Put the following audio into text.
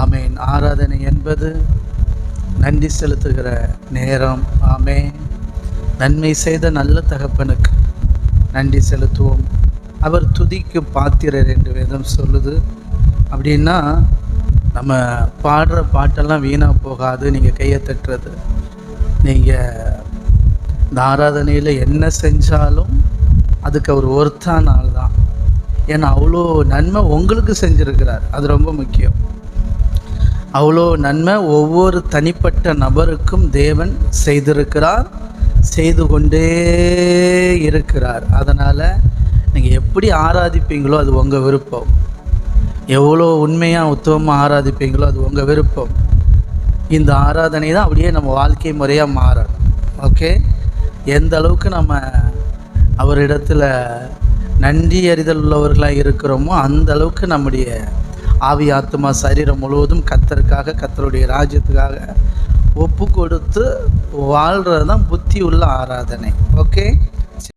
ஆமேன். ஆராதனை என்பது நன்றி செலுத்துகிற நேரம். ஆமேன். நன்மை செய்த நல்ல தகப்பனுக்கு நன்றி செலுத்துவோம். அவர் துதிக்கு பாத்திரர் என்று வேதம் சொல்லுது. அப்படின்னா நம்ம பாடுற பாட்டெல்லாம் வீணாக போகாது. நீங்கள் கையை தட்டுறது, நீங்கள் இந்த ஆராதனையில் என்ன செஞ்சாலும் அதுக்கு அவர் ஒருத்தான ஆள் தான். ஏன்னா அவ்வளோ நன்மை உங்களுக்கு செஞ்சுருக்கிறார். அது ரொம்ப முக்கியம். அவ்வளோ நன்மை ஒவ்வொரு தனிப்பட்ட நபருக்கும் தேவன் செய்திருக்கிறார், செய்து கொண்டே இருக்கிறார். அதனால் நீங்கள் எப்படி ஆராதிப்பீங்களோ அது உங்கள் விருப்பம். எவ்வளோ உண்மையாக உத்தமமாக ஆராதிப்பீங்களோ அது உங்கள் விருப்பம். இந்த ஆராதனை தான் அப்படியே நம்ம வாழ்க்கை முறையாக மாறணும். ஓகே, எந்த அளவுக்கு நம்ம அவரிடத்தில் நன்றி அறிதல் உள்ளவர்களாக இருக்கிறோமோ அந்த அளவுக்கு நம்முடைய ஆவி ஆத்மா சரீரம் முழுவதும் கர்த்தருக்காக, கர்த்தருடைய ராஜ்யத்துக்காக ஒப்பு கொடுத்து வாழ்கிறது தான் புத்தி உள்ள ஆராதனை. ஓகே.